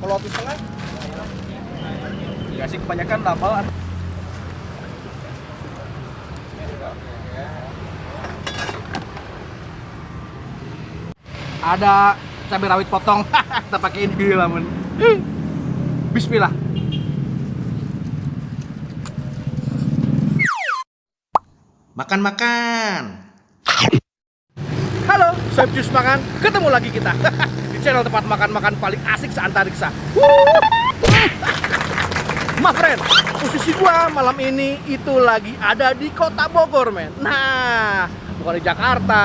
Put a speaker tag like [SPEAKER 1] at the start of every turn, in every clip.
[SPEAKER 1] Kalau roti setengah? Ya sih kebanyakan double. Ada cabai rawit potong. Kita pakai ini gila men. Bismillah.
[SPEAKER 2] Makan-makan.
[SPEAKER 1] Halo, Chef Jus Makan. Ketemu lagi kita di channel tempat makan-makan paling asik seantariksa. My friend, posisi gua malam ini itu lagi ada di kota Bogor, men. Nah, bukan di Jakarta.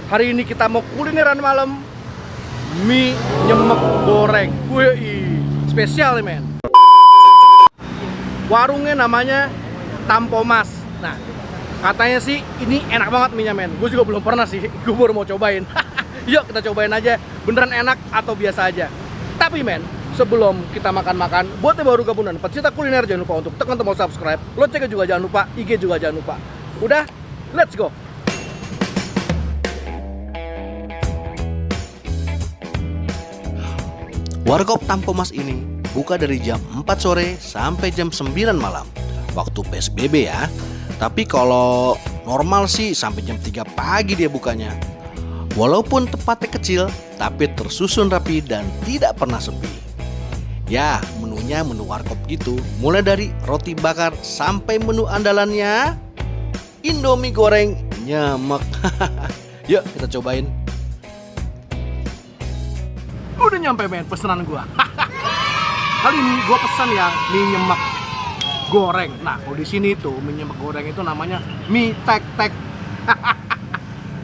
[SPEAKER 1] Hari ini kita mau kulineran malam, mie nyemek goreng. Wih, spesial nih, men. Warungnya namanya Tampomas. Nah, katanya sih ini enak banget mie-nya, men. Gue juga belum pernah sih, gue baru mau cobain. Yuk kita cobain aja, beneran enak atau biasa aja. Tapi men, sebelum kita makan-makan, buat yang baru gabung dan pecinta kuliner, jangan lupa untuk tekan tombol subscribe. Loncengnya juga jangan lupa, IG juga jangan lupa. Udah, let's go.
[SPEAKER 2] Warkop Tampomas ini buka dari jam 4 sore sampai jam 9 malam. Waktu PSBB ya. Tapi kalau normal sih sampai jam 3 pagi dia bukanya. Walaupun tempatnya kecil, tapi tersusun rapi dan tidak pernah sepi. Ya, menunya menu warkop gitu. Mulai dari roti bakar sampai menu andalannya Indomie goreng nyemek. Yuk kita cobain.
[SPEAKER 1] Udah nyampe men pesanan gua. Kali ini gua pesan yang mie nyemek goreng. Nah, kalau di sini tuh mie nyemek goreng itu namanya mie tek-tek.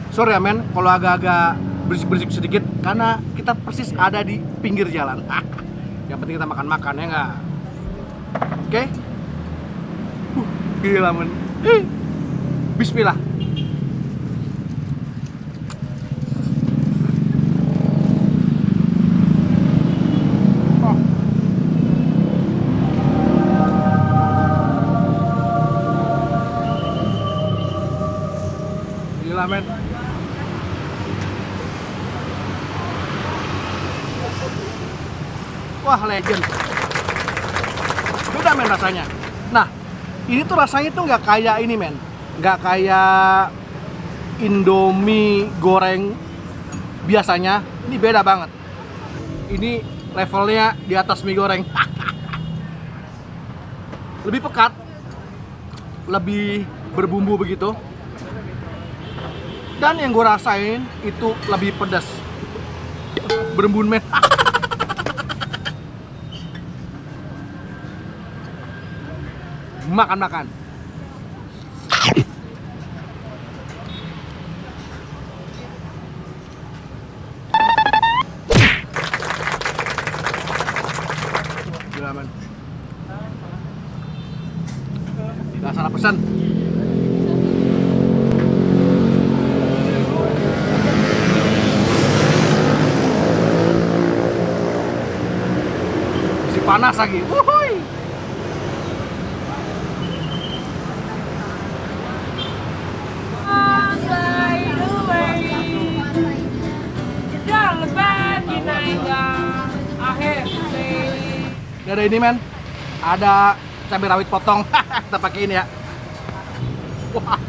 [SPEAKER 1] Sorry ya men, kalau agak-agak berisik-berisik sedikit karena kita persis ada di pinggir jalan. Yang penting kita makan-makan ya nggak? Oke? Gila men. Bismillah. Gila men. Wah legend. Beda men rasanya. Nah, ini tuh rasanya tuh nggak kayak ini men. Nggak kayak Indomie goreng biasanya. Ini beda banget. Ini levelnya di atas mie goreng. Lebih pekat, lebih berbumbu begitu. Dan yang gue rasain itu lebih pedas. Berembun men. Makan-makan. Gila men. Gak salah pesan. Masih panas lagi. Wuhui. Ini ada ini men, ada cabai rawit potong. Kita pakai ini ya. Wah,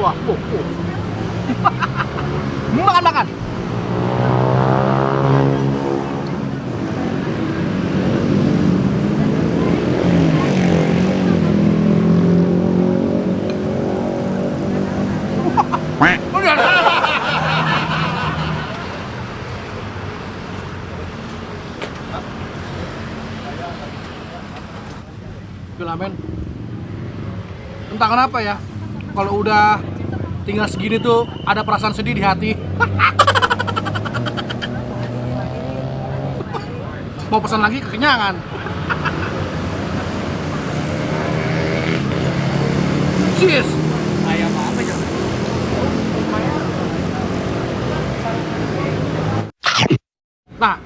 [SPEAKER 1] wah, makan-makan. Gila men. Entah kenapa ya, kalau udah tinggal segini tuh ada perasaan sedih di hati. Mau pesan lagi kekenyangan. Cheers. Ayam apa ya? Nah,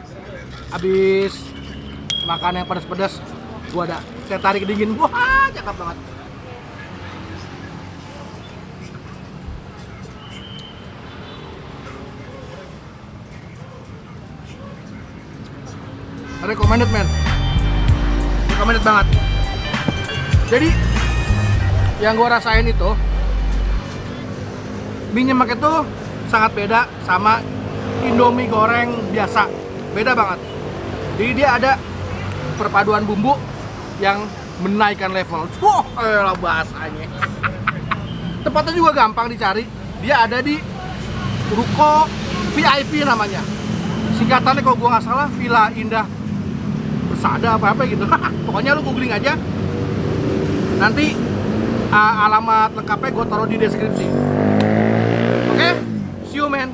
[SPEAKER 1] habis makan yang pedas-pedas, gua ada teh tarik dingin. Wah, cakep banget. recommended man, recommended banget. Jadi yang gue rasain itu mie nyemek itu sangat beda sama Indomie goreng biasa, beda banget. Jadi dia ada perpaduan bumbu yang menaikkan level. Wah, elah bahasanya. Tempatnya juga gampang dicari. Dia ada di Ruko VIP namanya. Singkatannya kalau gua nggak salah Villa Indah Bersada apa gitu. Pokoknya lu googling aja. Nanti alamat lengkapnya gue taruh di deskripsi. Oke, see you man.